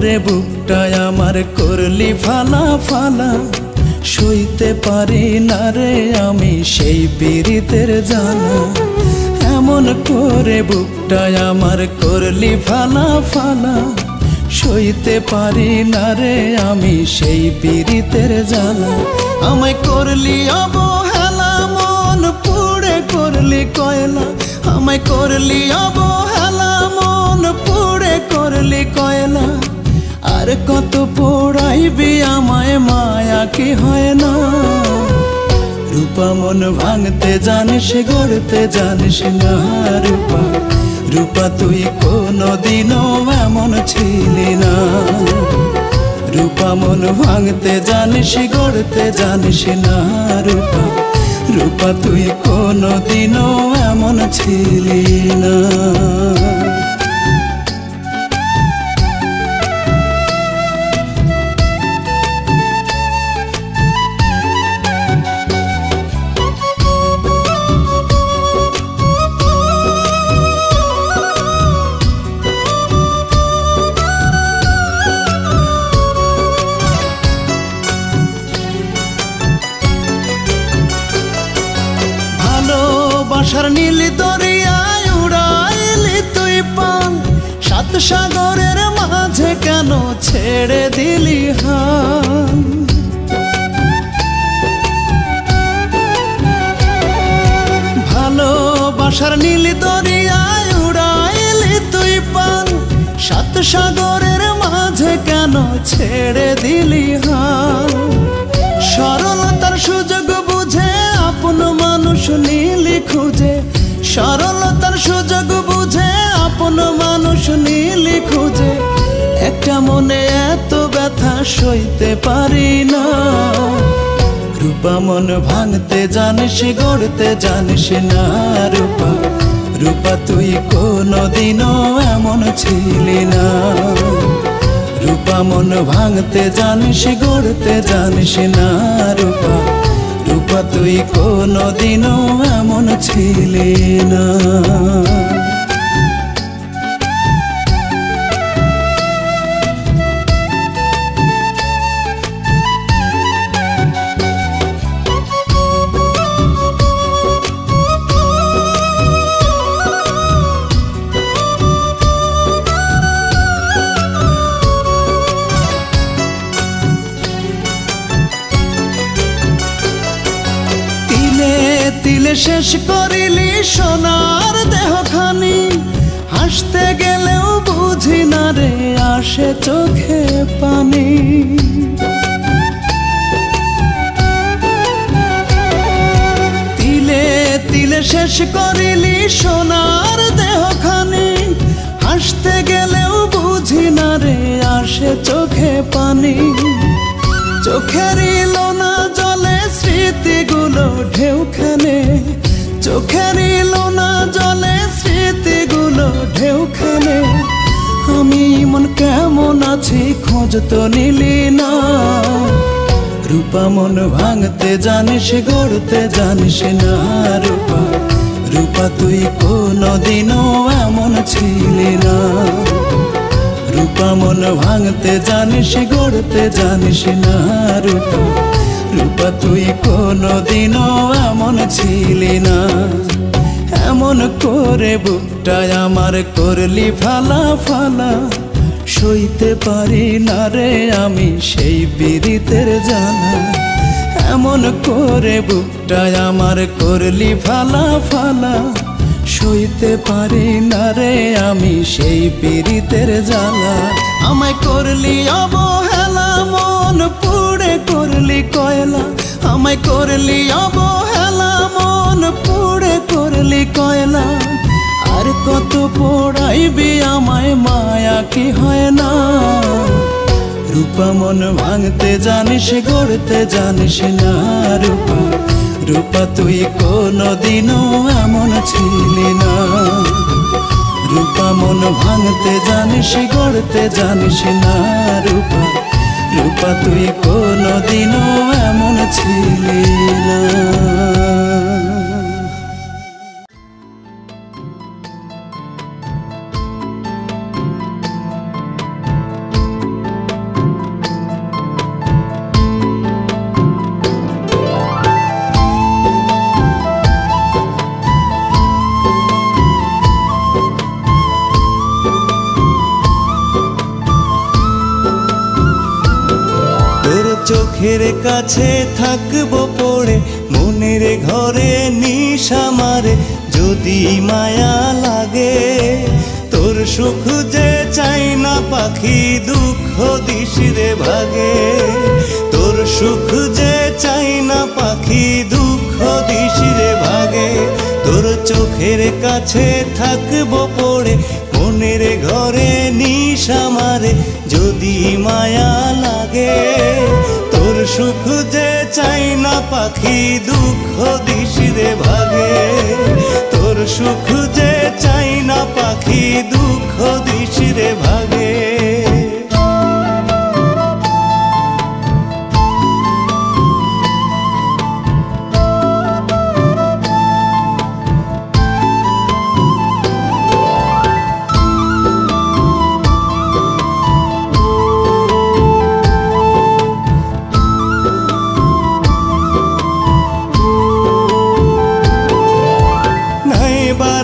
করে বুকটায় আমার করলি ফালা ফালা, সইতে পারি না রে আমি সেই পীড়িতের জ্বালা। এমন করে বুকটায় আমার করলি ফালা ফালা, সইতে পারি না রে আমি সেই পীড়িতের জ্বালা। আমায় করলি অবহেলা মন পুড়ে করলি কয়লা, আমায় করলি অবহেলা মন পুড়ে করলি কয়লা। আর কত পোড়াইবি আমায় মায়া কি হয় না। রূপা মন ভাঙতে জানিস গড়তে জানিস না রূপা, রূপা তুই কোনদিনও এমন ছিলি না। রূপা মন ভাঙতে জানিস গড়তে জানিস না রূপা, রূপা তুই কোনদিনও এমন ছিলি না। ভালোবাসার নীল দরিয়ায় উড়াইলি তুই পান, সাত সাগরের মাঝে কেন ছেড়ে দিলি হান। ভালোবাসার নীল দরিয়ায় উড়াইলি তুই পান, সাত সাগরের মাঝে কেন ছেড়ে দিলি হান। সরলতার সুযোগ বুঝে আপন মানুষ নীলি খুঁজে, সরলতার সুযোগ বুঝে আপন মানুষ নীলি খুঁজে। একটা মনে এত ব্যথা সইতে পারি না। রূপা মন ভাঙতে জানিস গড়তে জানিস না রূপা, রূপা তুই কোনদিনও এমন ছিলি না। রূপা মন ভাঙতে জানিস গড়তে জানিস না রূপা, রূপা তুই কোনদিনও এমন ছিলি না। তিলে শেষ করিলি সোনার দেহখানি, হাসতে গেলেও বুঝি না রে আসে চোখে পানি। তিলে তিলে শেষ করিলি সোনার দেহখানি, হাসতে গেলেও বুঝি না রে আসে চোখে পানি। চোখের লোনা জলে স্মৃতিগুলো ঢেউখানে, চোখের লোনা জলে স্মৃতিগুলো ঢেউখানে। আমি মন কেমন আছি খোঁজ তো নিলি না। রূপা মন ভাঙতে জানিস গড়তে জানিস না রূপা, রূপা তুই কোনদিনও এমন ছিলি না। রূপা মন ভাঙতে জানিস গড়তে জানিস না রূপা, রূপা তুই কোনদিনও এমন ছিলি না। এমন করে বুকটায় আমার করলি ফালা ফালা, সইতে পারি না রে আমি সেই পীড়িতের জ্বালা। এমন করে বুকটায় আমার করলি ফালা ফালা, সইতে পারি না রে আমি সেই পীড়িতের জ্বালা। আমায় করলি অবহেলা মন পুড়ে করলি কয়লা, আমায় করলি অবহেলা মন পুড়ে করলি কয়লা। আর কত পোড়াইবি আমায় মায়া কি হয় না। রূপা মন ভাঙতে জানিস গড়তে জানিস না রূপা, রূপা তুই কোনদিনও এমন ছিলি না। রূপা মন ভাঙতে জানিস গড়তে জানিস না রূপা, রূপা তুই কোনদিনও এমন ছিলি না। চোখের কাছে থাকবো পড়ে, মনের ঘরে নিশা মারে যদি মায়া লাগে। তোর সুখ যে চাই না পাখি, দুঃখ দিস রে ভাগে। তোর সুখ যে চাই না পাখি, দুঃখ দিস রে ভাগে। তোর চোখের কাছে থাকবো পড়ে, মনের ঘরে নিশা মারে যদি মায়া লাগে। তোর সুখ যে চাই না পাখি, দুঃখ দিস রে ভাগে। তোর সুখ যে চাই না পাখি, দুঃখ দিস রে ভাগে।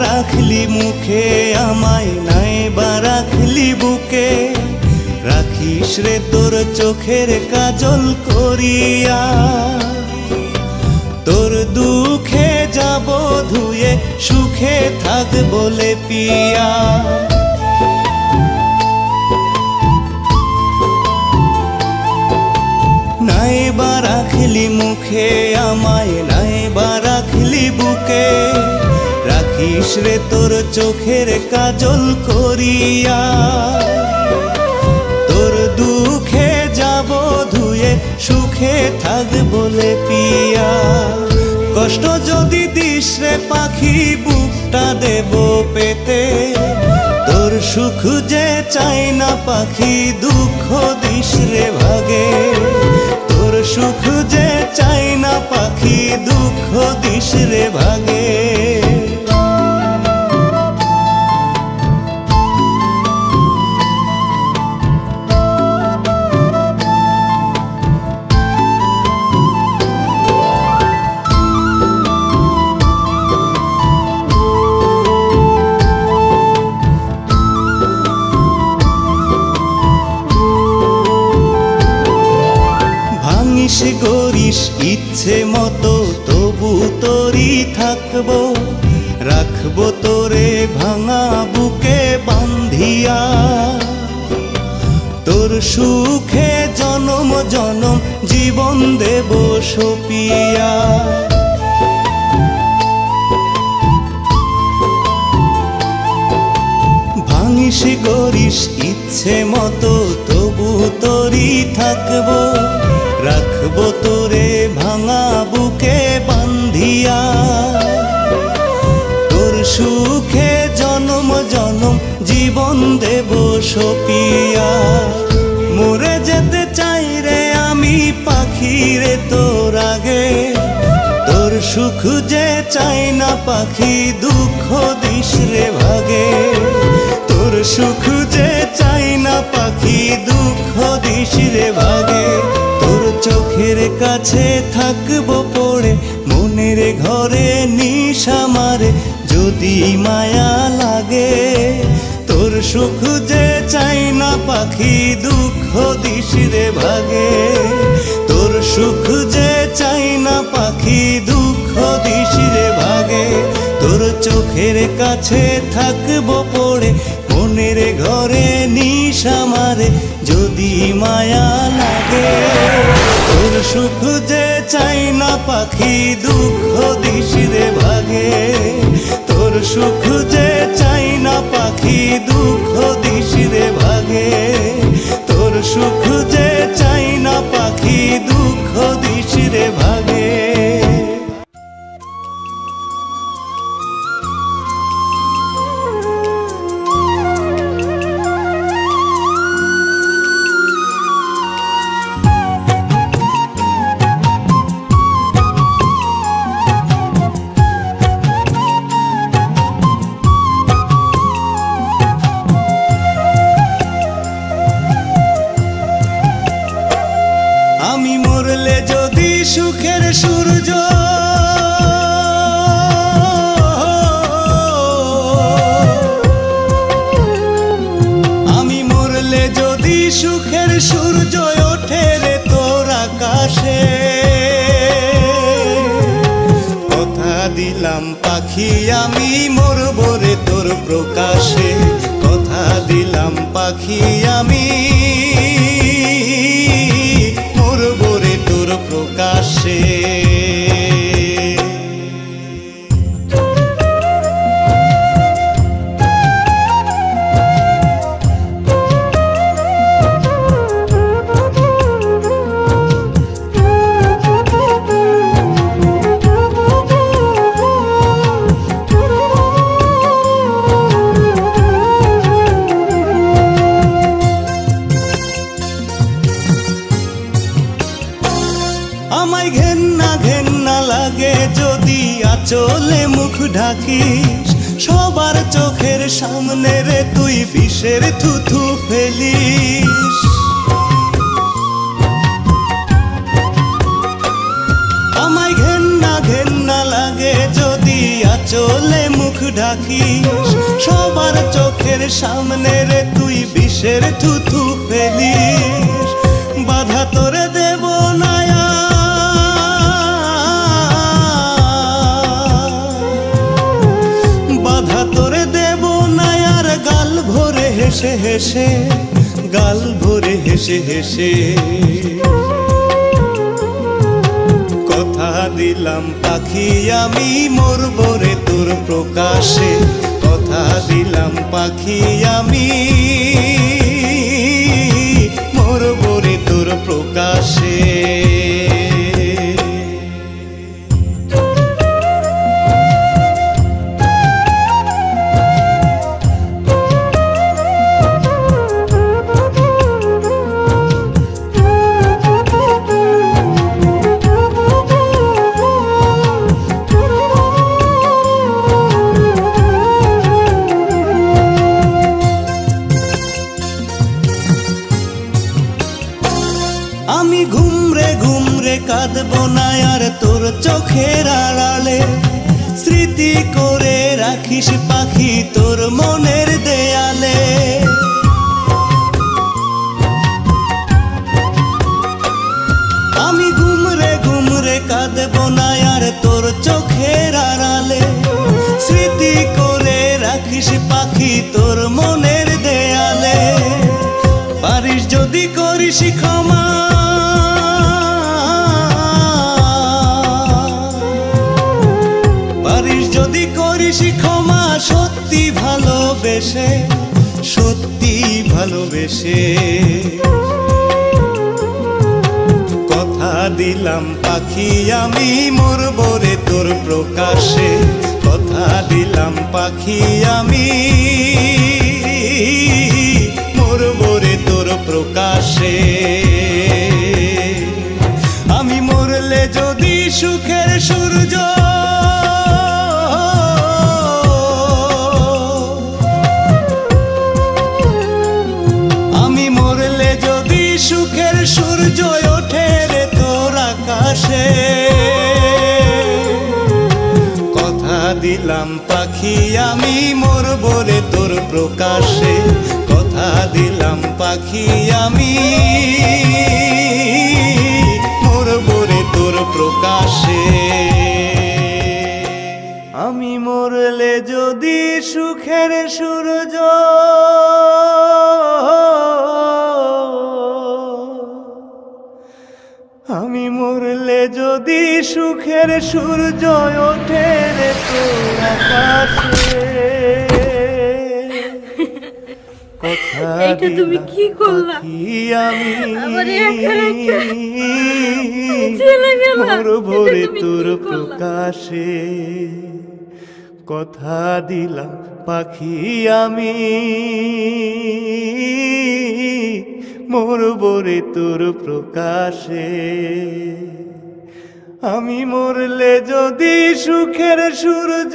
রাখলি মুখে আমায়, নাই বা রাখলি বুকে, রাখিস রে তোর চোখের কাজল করিয়া। তোর দুঃখে যাব ধুয়ে, সুখে থাকবো লেপিয়া। নাই বা রাখলি মুখে আমায়, নাই বা রাখলি বুকে, রাখিস রে তোর চোখের কাজল করিয়া। তোর দুঃখে যাব ধুয়ে, সুখে থাকবো লেপিয়া। কষ্ট যদি দিস রে পাখি, বুকটা দেব পেতে। তোর সুখ যে চাই না পাখি, দুঃখ দিস রে ভাগে। তোর সুখ যে চাই না পাখি, দুঃখ দিস রে ভাগে। ভাঙিস গড়িস ইচ্ছে মতো, তবু তোরই থাকবো। রাখবো তোরে ভাঙা বুকে বান্ধিয়া। তোর সুখে জনম জনম জীবন দেব সপিয়া। ভাঙিস গড়িস ইচ্ছে মতো, তবু তোরই থাকবো। রাখবো তোরে ভাঙা বুকে বান্ধিয়া। তোর সুখে জনম জনম জীবন দেব সপিয়া। মরে যেতে চাই রে আমি পাখি রে তোর আগে। তোর সুখ যে চাই না পাখি, দুঃখ দিস রে ভাগে। তোর সুখ যে চাই না পাখি, দুঃখ দিস রে ভাগে। তোর চোখের কাছে থাকবো পড়ে, মনের ঘরে নিশা মারে যদি মায়া লাগে। তোর সুখ যে চাই না পাখি, দুঃখ দিস রে ভাগে। তোর সুখ যে চাই না পাখি, দুঃখ দিস রে ভাগে। তোর চোখের কাছে থাকবো পড়ে, মনের ঘরে নিশা মারে যদি মায়া লাগে। তোর সুখ যে চাই না পাখি, দুঃখ দিস রে ভাগে। তোর সুখ যে চাই না পাখি, দুঃখ দিস রে ভাগে। তোর সুখ যে চাই না পাখি, দুঃখ দিস রে ভাগে। আমি মরলে যদি সুখের সূর্য, আমি মরলে যদি সুখের সূর্য ওঠে রে তোর আকাশে। প্রকাশে। কথা দিলাম পাখি আমি মরব রে তোর প্রকাশে। কথা দিলাম পাখি আমি মরব রে তোর প্রকাশে। আমায় ঘেন্না ঘেন্না লাগে যদি আঁচলে মুখ ঢাকিস। সবার চোখের সামনে রে তুই বিষের থুথু ফেলিস। আমায় ঘেন্না ঘেন্না লাগে যদি আঁচলে মুখ ঢাকিস। সবার চোখের সামনে রে তুই বিষের থুথু ফেলিস। বাধা তোরে দেব না হেসে হেসে গাল ভরে হেসে হেসে। কথা দিলাম পাখি আমি মরব রে তোর প্রকাশে। কথা দিলাম পাখি আমি মরব রে তোর প্রকাশে। আমি ঘুমরে ঘুমরে কাঁদবো না আর তোর চোখের আড়ালে। স্মৃতি করে রাখিস পাখি তোর মনের দেয়ালে। আমি ঘুমরে ঘুমরে কাঁদবো না আর তোর চোখের আড়ালে। স্মৃতি করে রাখিস পাখি তোর মনের দেয়ালে। পারিস যদি করিস ক্ষমা, পারিস যদি করিস ক্ষমা সত্যি ভালোবেসে, সত্যি ভালোবেসে। কথা দিলাম পাখি আমি মরব রে তোর প্রকাশে। কথা দিলাম পাখি আমি মরব রে তোর প্রকাশে। আমি মরলে যদি সুখের সূর্য, আমি মরলে যদি সুখের সূর্য ওঠে রে তোর আকাশে। কথা দিলাম পাখি আমি মরব রে তোর প্রকাশে। কথা দিলাম পাখি আমি মরব রে তোর প্রকাশে। আমি মরলে যদি সুখের সূর্য, আমি মরলে যদি সুখের সূর্য ওঠে রে তোর আকাশে। এটা তুমি কি করলা? আমি মরব রে তোর প্রকাশে। কথা দিলাম পাখি আমি মরব রে তোর প্রকাশে। আমি মরলে যদি সুখের সূর্য,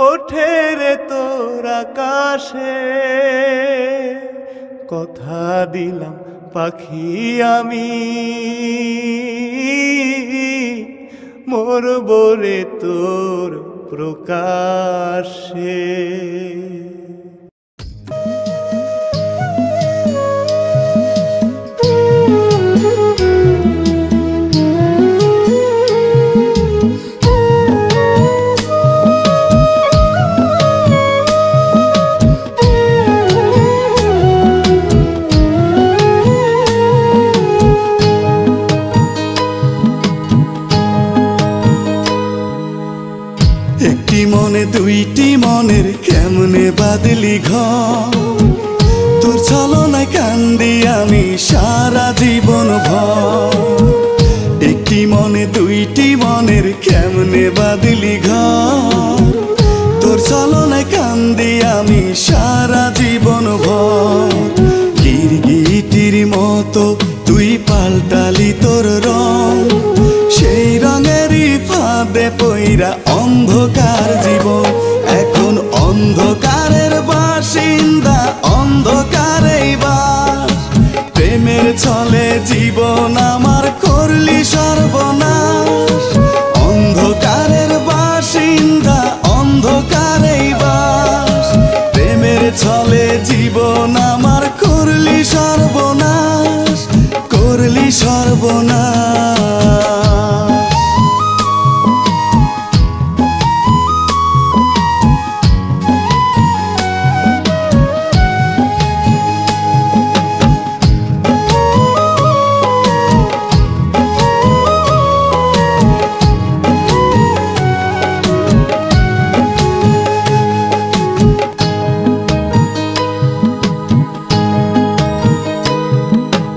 ওঠে রে তোর আকাশে। কথা দিলাম পাখি আমি মরব রে তোর প্রকাশে। দুইটি মনের কেমনে বাদলি ঘর তোর ছলনায় কান্দি আমি সারা জীবন ভর একটি মনে দুইটি মনের কেমনে বাদলি ঘর তোর ছলনায় কান্দি আমি সারা জীবন ভর গিরগিটির মতো তুই পাল্টালি তোর রং সেই রঙেরই ফাঁদে পইরা অন্ধকার জীবন এখন অন্ধকারের বাসিন্দা অন্ধকারেই বাস প্রেমের ছলে জীবন আমার করলি সর্বনাশ অন্ধকারের বাসিন্দা অন্ধকারেই বাস প্রেমের ছলে জীবন আমার করলি সর্বনাশ করলি সর্বনাশ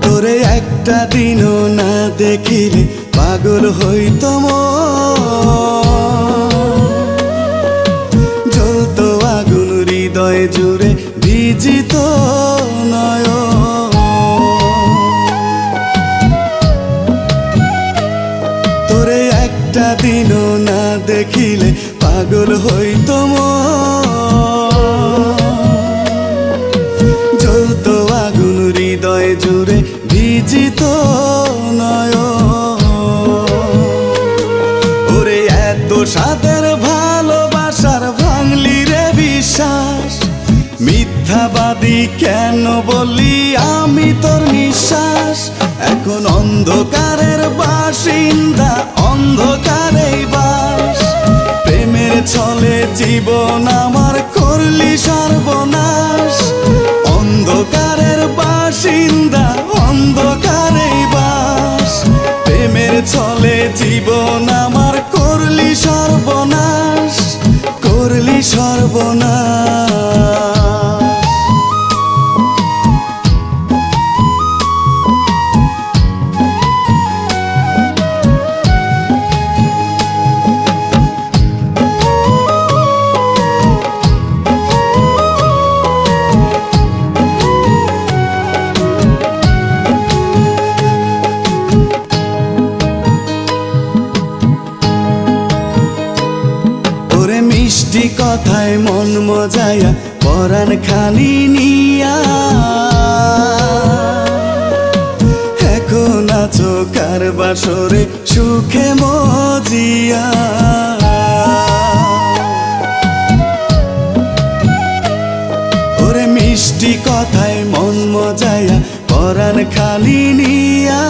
তোরে একটা দিনও না দেখিলে পাগল হইতো জ্বলতো আগুন হৃদয় জুড়ে ভিজিত নয়ন তোরে একটা দিনও না দেখিলে পাগল হইতো জ্বলতো আগুন হৃদয় জুড়ে ভিজিত নয়ন ওরে এত সাদের ভালোবাসার ভাঙলি রে বিশ্বাস মিথ্যাবাদী কেন বলি আমি তোর নিঃশ্বাস এখন অন্ধকারের বাসিন্দা অন্ধকারেই বাস প্রেমের ছলে জীবন আমার করলি সর্বনাশ অন্ধকারের বাসিন্দা অন্ধকারেই বাস প্রেমের ছলে জীবন আমার করলি সর্বনাশ করলি সর্বনাশ মিষ্টি কথায় মন মজায়া পরাণ খানি নিয়া এখন আছো কার বাসরে সুখে মজিয়া ওরে মিষ্টি কথায় মন মজায়া পরাণ খানি নিয়া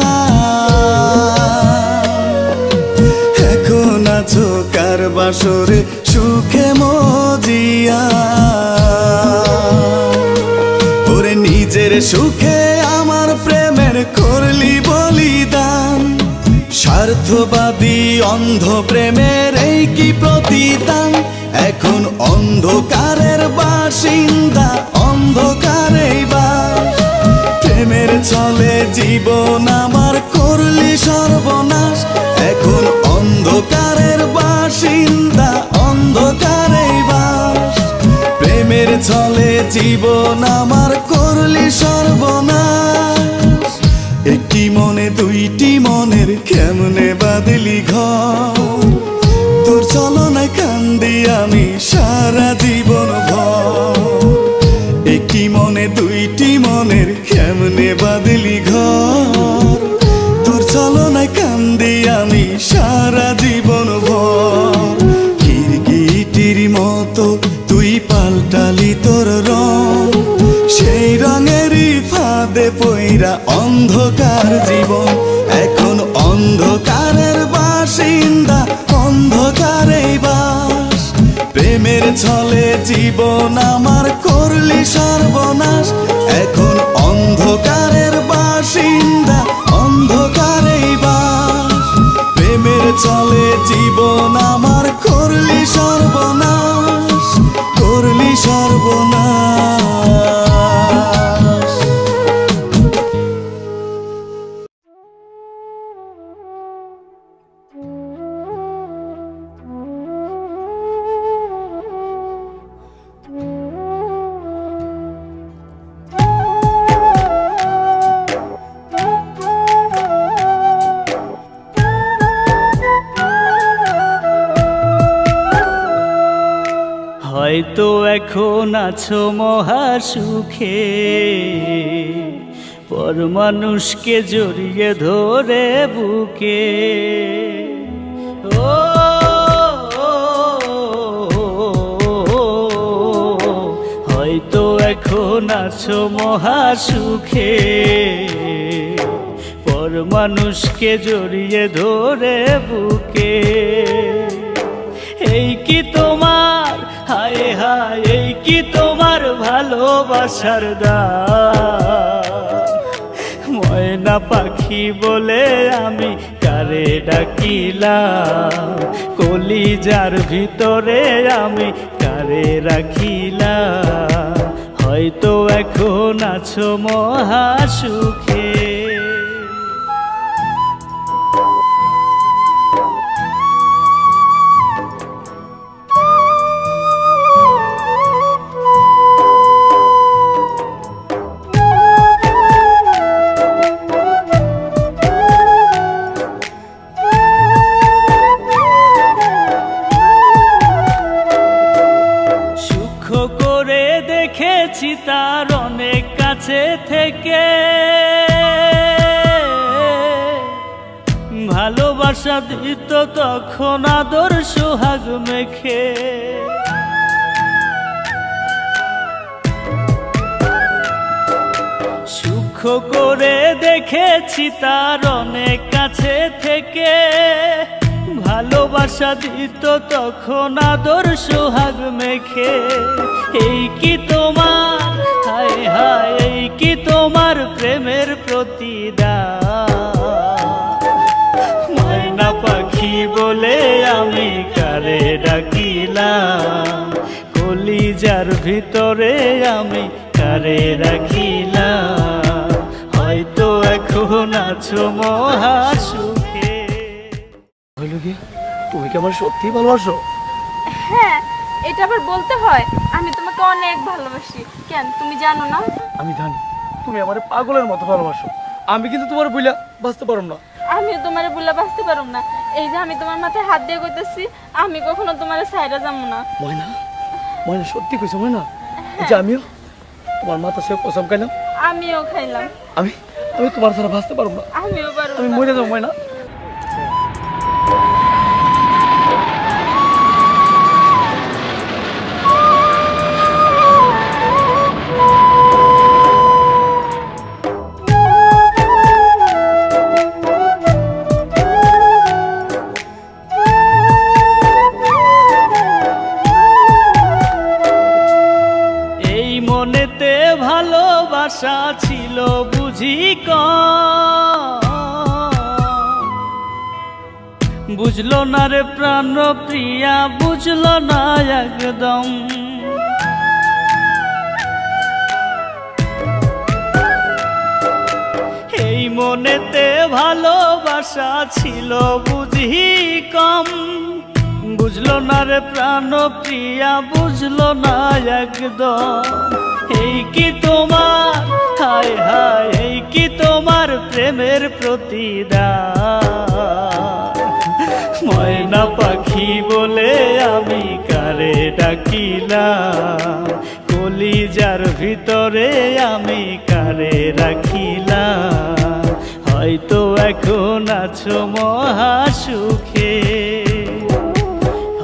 এখন আছো কার বাসরে সুখে মজিয়া ওরে নিজের সুখে আমার প্রেমের করলি বলিদান স্বার্থবাদী অন্ধ প্রেমের এই কি প্রতিদান এখন অন্ধকারের বাসিন্দা অন্ধকারেই বাস প্রেমের ছলে জীবন আমার করলি সর্বনাশ এখন অন্ধকারের বাসিন্দা অন্ধকারেই বাস প্রেমের ছলে জীবন আমার করলি সর্বনাশ একটি মনে দুইটি মনের কেমনে বাদলি ঘর তোর ছলনায় কান্দি আমি সারা জীবন ভর একটি মনে দুইটি মনের কেমনে বাদলি ঘর তোর ছলনায় কান্দি আমি সারা জীবন ভর গিরগিটির মতো তুই পাল্টালি তোর রং সেই রঙেরই ফাঁদে পইরা অন্ধকার জীবন এখন অন্ধকারের বাসিন্দা অন্ধকারেই বাস প্রেমের ছলে জীবন আমার করলি সর্বনাশ এখন অন্ধকারের বাসিন্দা অন্ধকারেই বাস প্রেমের ছলে জীবন আমার করলি সর্বনাশ হয়তো এখন আছো মহা সুখে, পর মানুষকে জড়িয়ে ধরে বুকে। ও হয়তো এখন আছো মহা সুখে, পর মানুষকে জড়িয়ে ধরে বুকে। এই কি তোমার, হায় হায়, এই কি তোমার ভালোবাসার দান? ময়না পাখি বলে আমি কারে ডাকিলাম, কলিজার ভিতরে আমি কারে রাখিলাম। হয়তো এখন আছো মহা সুখে। দেখেছি তার অনেক কাছে থেকে, ভালোবাসা দিত তখন আদর সোহাগ মেখে। সুখ করে দেখেছি তার অনেক কাছে থেকে, ভালোবাসা দিত তখন আদর সোহাগ মেখে। এই কি তোমার, হায় হায়, এই কি তোমার প্রেমের প্রতিদান? ময়না পাখি বলে আমি কারে ডাকিলাম, কলিজার ভিতরে আমি কারে রাখিলাম। হয়তো এখন আছো মহা সুখে। তুমি কি আমার সত্যি ভালোবাসো? হ্যাঁ, এটা আবার বলতে হয়? আমি তোমাকে অনেক ভালোবাসি। কেন, তুমি জানো না? আমি জানি তুমি আমার পাগলের মতো ভালোবাসো। আমি কিন্তু তোমার বইলা বাঁচতে পারব না। আমিও তোমার বইলা বাঁচতে পারব না। এই যে আমি তোমার মাথায় হাত দিয়ে কইতেছি, আমি কখনো তোমার সাইডে যাবো না। ময়না, ময়না সত্যি কইছো ময়না? যে আমিও তোমার মাথা সে কসম খাইলাম। আমিও খাইলাম। আমি আমি তোমার ছাড়া বাঁচতে পারব না। আমিও পারব না। আমি মরে যাবো ময়না। মনেতে ভালোবাসা ছিল বুঝি কম, বুঝলো না রে প্রাণ প্রিয়া, বুঝলো না একদম। এই মনেতে ভালোবাসা ছিল বুঝি কম, বুঝলো না রে প্রাণ প্রিয়া, বুঝলো না একদম। এই কি তোমার, হায় হায়, এই কি তোমার প্রেমের প্রতিদান? ময়না পাখি বলে আমি কারে ডাকিলাম, কলিজার ভিতরে আমি কারে রাখিলাম। হয়তো এখন আছো মহা সুখে,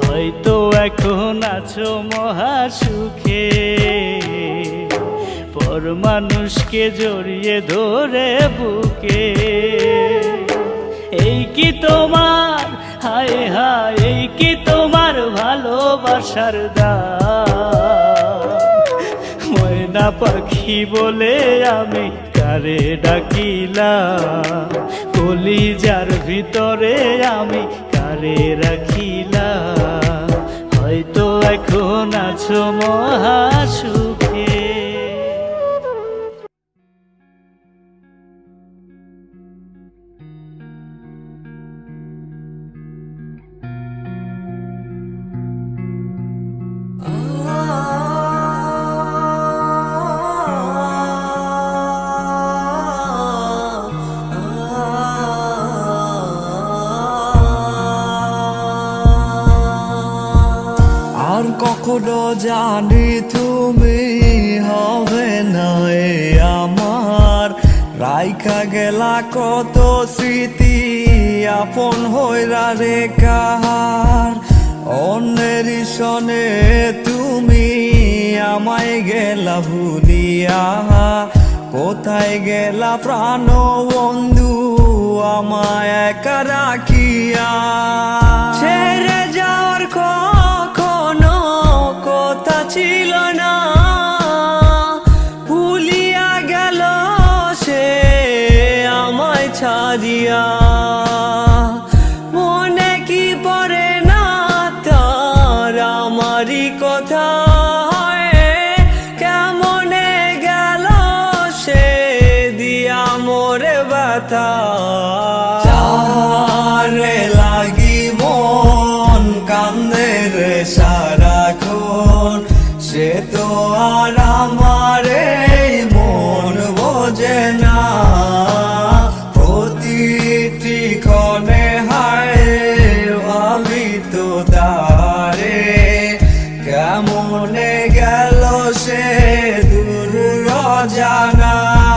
হয়তো এখন আছো মহা সুখে, পর মানুষকে জড়িয়ে ধরে বুকে। এই কি তোমার, হায় হায়, এই কি তোমার ভালোবাসার দান? ময়না পাখি বলে আমি কারে ডাকিলাম, কলিজার ভিতরে আমি কারে রাখিলাম। হয়তো এখন আছো মহা সুখে। কখনো জানি তুমি হবে না আমার, রাইখা গেলা কত স্মৃতি আপন হইরা রে কাহার। অন্যের সনে তুমি আমায় গেলা ভুলিয়া, কোথায় গেলা প্রাণ বন্ধু আমায় একা রাখিয়া। ছেড়ে যাওয়ার কখনো কথা ছিল না, ভুলিয়া গেল সে আমায় ছাড়িয়া। মনে কি পড়ে না তার আমারই কথা, কেমনে গেল সে দিয়া মোরে ব্যথা। যারে লাগি মন কান্দে রে সারাক্ষণ, সে তো আর আমারে মন বোঝে না। প্রতিটি ক্ষণে হায় ভাবি তো তারে, কেমনে গেল সে দূর অজানায়।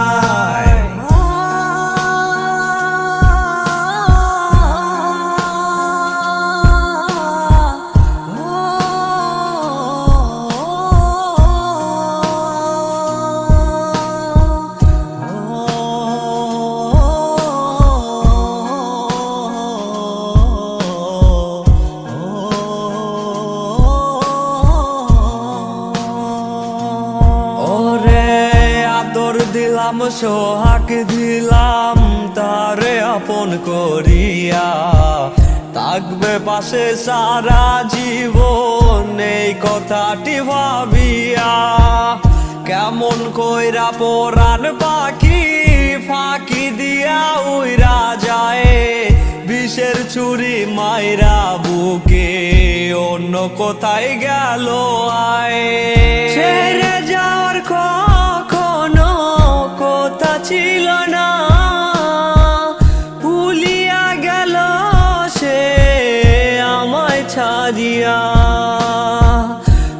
দিলাম সোহাগ দিলাম তারে আপন করিয়া, থাকবে পাশে সারা জীবন এই কথাটি ভাবিয়া। কেমন কইরা পরাণ পাখি ফাঁকি দিয়া উইরা যায়, বিষের ছুরি মাইরা বুকে অন্য কোথায় গেল আয়। ছেড়ে যাওয়ার কখনো কথা ছিল না, ভুলিয়া গেল সে আমায় ছাড়িয়া।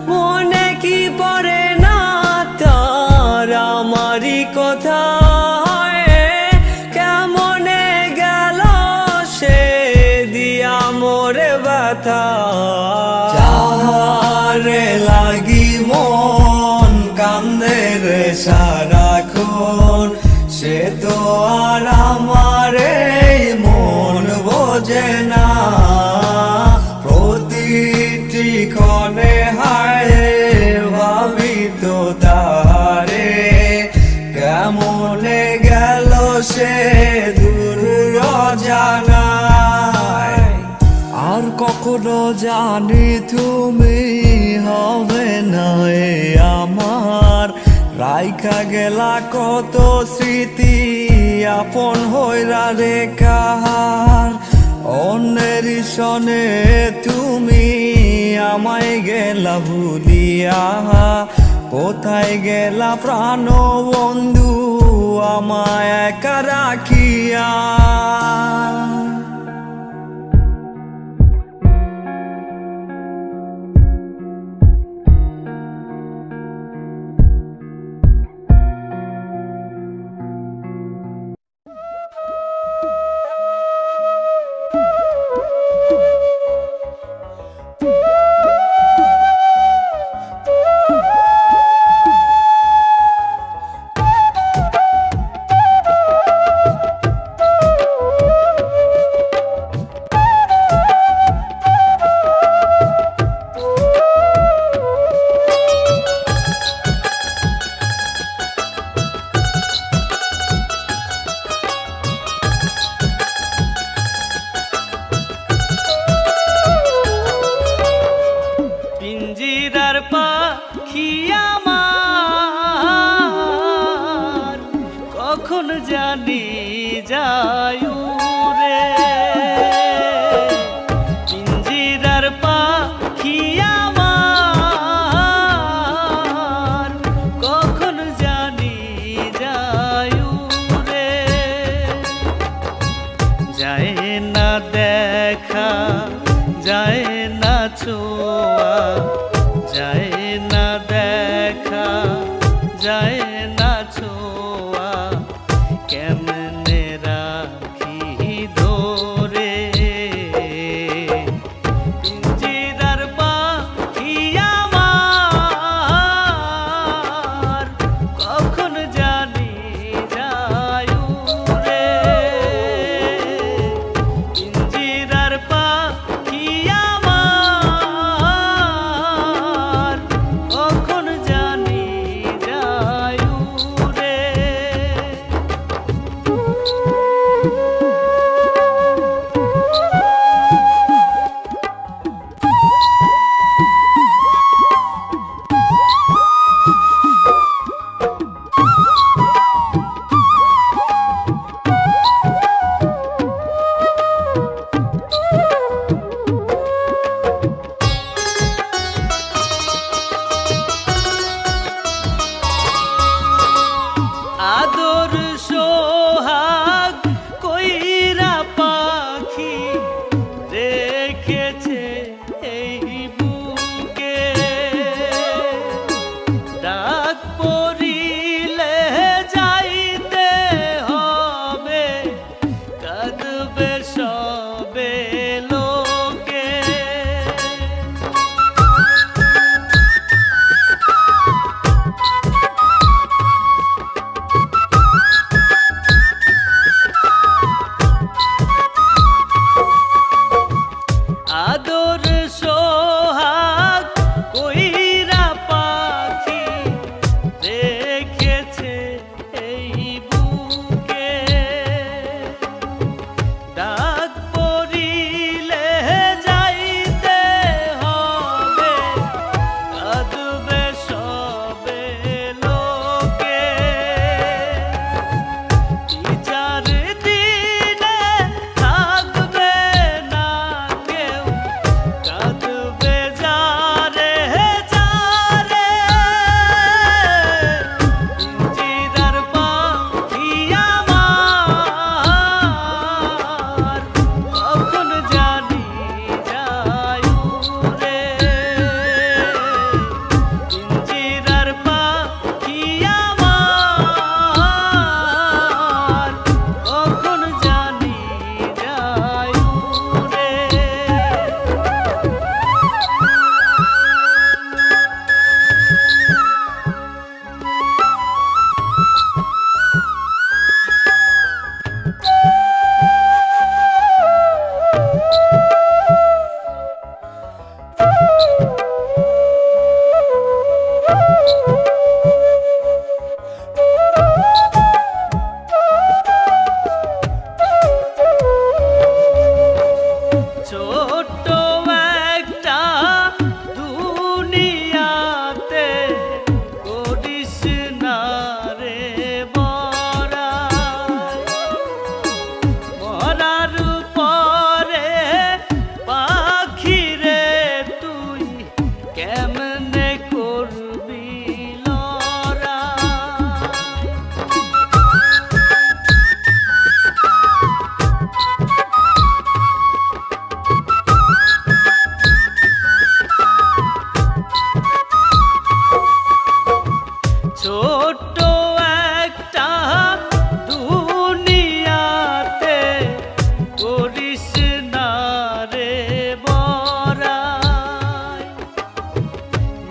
মনে কি পড়ে না তার আমারই কথা, কেমনে গেল সে দিয়া মোরে ব্যথা। যারে লাগি মন কান্দে রে সারাক্ষণ, সে তো আর আমারে মন বোঝে না। প্রতিটি ক্ষণে হায় ভাবি তো তারে, কেমনে গেল সে দূর অজানায়। আর কখনো জানি তুমি হবে না আমার, রাইখা গেলা কত স্মৃতি আপন হইরা রে কাহার। অন্যের সনে তুমি আমায় গেলা ভুলিয়া, কোথায় গেলা প্রাণ বন্ধু আমায় একা রাখিয়া। জানি যায় রে পিঞ্জিরার পাখি আমার, কখন জানি যায় রে। যায় না দেখা, যায় না ছোঁয়া, যায় আদর সোহাগ কইরা পাখি রেখেছে এই বুকে, ডাক পড়িলে যাইতে হবে, কাঁদবে সবে লোকে। আদর সোহাগ কইরা পাখি রেখেছে এই বুকে, ডাক পড়িলে যাইতে হবে, কাঁদবে সবে লোকে। যার দিনে থাকবে না কেউ, কাঁদবে যারে যারে। পিঞ্জিরার পাখি আমার কখন জানি যায় উড়ে, পিঞ্জিরার পাখি আমার কখন জানি যায় উড়ে। ছোট্ট একটা দুনিয়াতে করিস না রে বড়াই, মরার পরে পাখি রে তুই কেমনে করবি লড়াই। ছোট্ট একটা দুনিয়াতে করিস না রে বড়াই,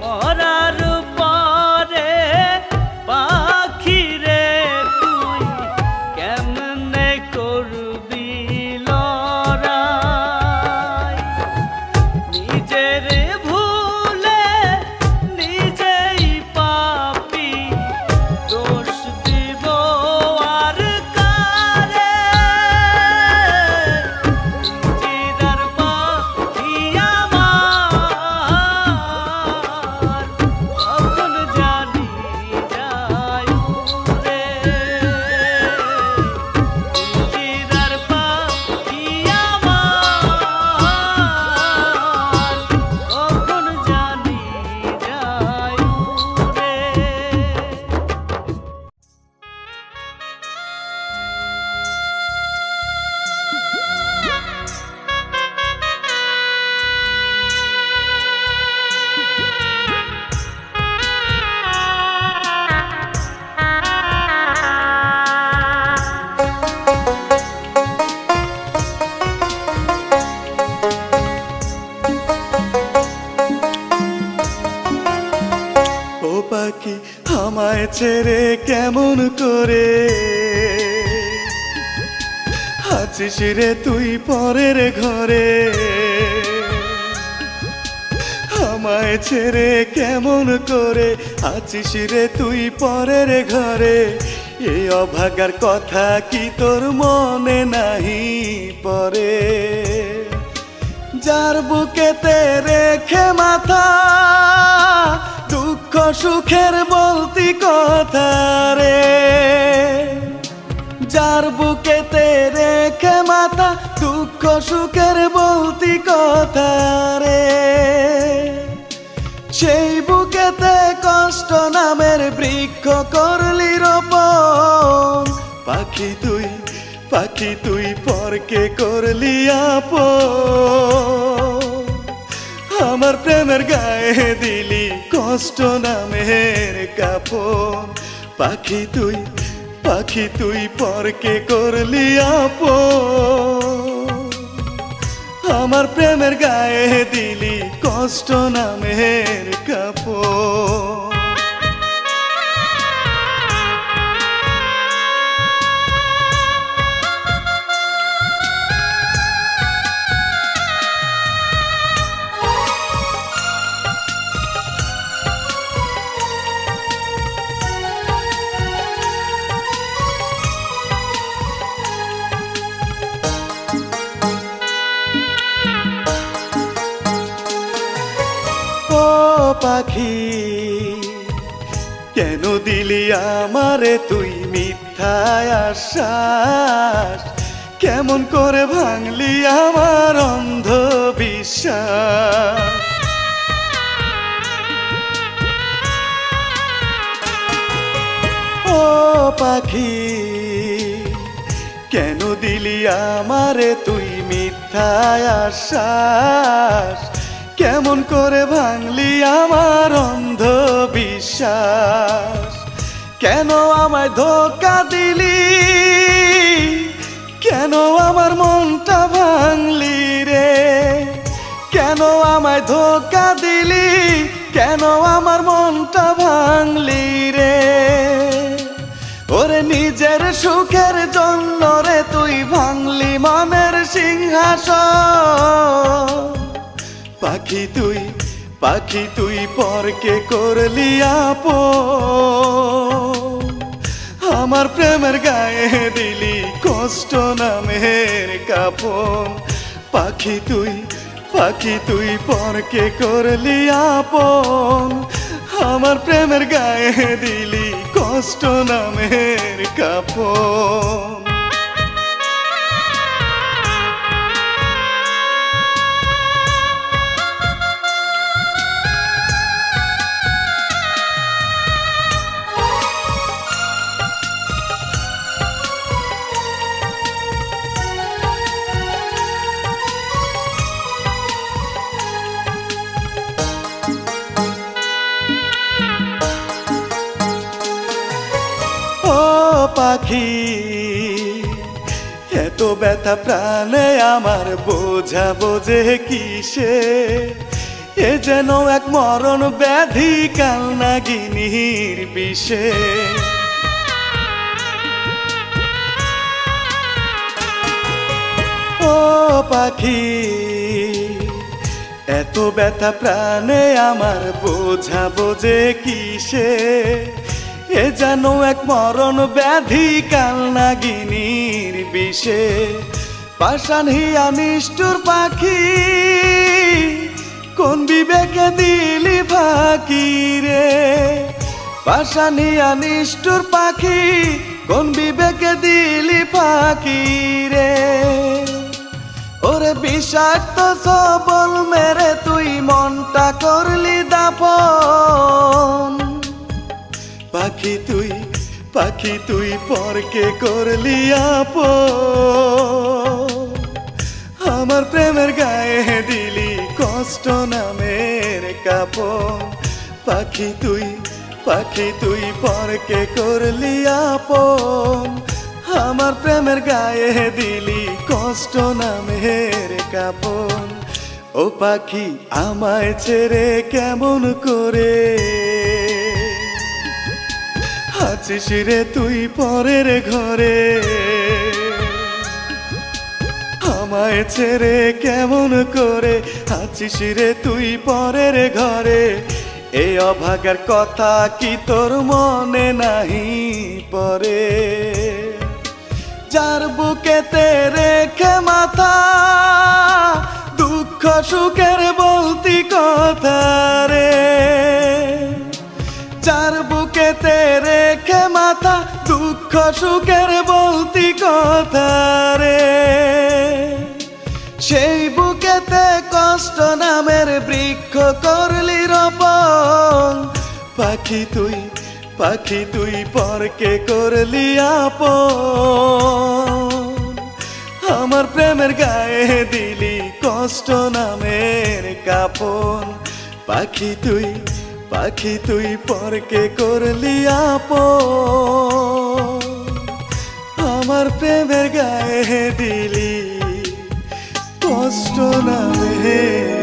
মরার পরে পাখি রে তুই কেমনে করবি লড়াই। নিজের ভুলে নিজেই পাপী, দোষ দিব আর কারে। পিঞ্জিরার পাখি আমার কখন জানি যায় উড়ে, পিঞ্জিরার পাখি আমার কখন জানি যায় উড়ে। ও পাখি আমায় ছেড়ে কেমন করে আছিস রে তুই পরের ঘরে, আমায় ছেড়ে কেমন করে আছিস রে তুই পরের ঘরে। এই অভাগার কথা কি তোর মনে নাহি পড়ে? যার বুকেতে রেখে মাথা দুঃখ সুখের বলতি কথা রে, যার বুকেতে রেখে মাথা দুঃখ সুখের বলতি কথা রে, সেই বুকেতে কষ্ট নামের বৃক্ষ করলি রোপণ। আপন পাখি তুই পরকে করলি আপন আমার প্রেমের গায়ে দিলি কষ্ট নামের কাপন পাখি তুই পরকে করলি আপন আমার প্রেমের গায়ে দিলি কষ্ট নামের কাপন পাখি কেন দিলি আমারে তুই মিথ্যায় আশ্বাস কেমন করে ভাঙলি আমার অন্ধ বিশ্বাস ও পাখি কেন দিলি আমারে তুই মিথ্যায় আশ্বাস কেমন করে ভাঙলি আমার অন্ধ বিশ্বাস কেন আমায় ধোঁকা দিলি কেন আমার মনটা ভাঙলি রে কেন আমায় ধোঁকা দিলি কেন আমার মনটা ভাঙলি রে ওরে নিজের সুখের জন্য রে তুই ভাঙলি মনের সিংহাসন পাখি তুই পরকে করলি আপন আমার প্রেমের গায়ে দিলি কষ্ট নামের কাপন পাখি তুই পরকে করলি আপন আমার প্রেমের গায়ে দিলি কষ্ট নামের কাপন পাখি এত ব্যথা প্রাণে আমার বোঝাবো যে কিসে এ যেন এক মরণ ব্যাধি কালনাগিনীর বিষে ও পাখি এত ব্যথা প্রাণে আমার বোঝাবো যে কিসে এ যেন এক মরণ ব্যাধি কালনাগিনীর বিষে পাষাণ হিয়া নিষ্ঠুর পাখি কোন বিবেকে দিলি ফাঁকি রে পাষাণ হিয়া নিষ্ঠুর পাখি কোন বিবেকে দিলি ফাঁকি রে ওরে বিষাক্ত সবল মেরে তুই মনটা করলি দাফন পাখি তুই পরকে করলি আপন আমার প্রেমের গায়ে দিলি কষ্ট নামের কাপন পাখি তুই পরকে করলি আপন আমার প্রেমের গায়ে দিলি কষ্ট নামের কাপন ও পাখি আমায় ছেড়ে কেমন করে আছিস রে তুই পরের ঘরে আমায় ছেড়ে কেমন করে আছিস রে তুই পরের ঘরে এই অভাগার কথা কি তোর মনে নাহি পরে যার বুকেতে রেখে মাথা দুঃখ সুখের বলতি কথা রে যার বুকেতে রেখে মাথা দুঃখ সুখের বলতি কথা রে সেই বুকেতে কষ্ট নামের বৃক্ষ করলি রোপণ পাখি তুই পরকে করলি আপন আমার প্রেমের গায়ে দিলি কষ্ট নামের কাপন পাখি তুই পরকে করলি আপন আমার প্রেমের গায়ে দিলি কষ্ট নামের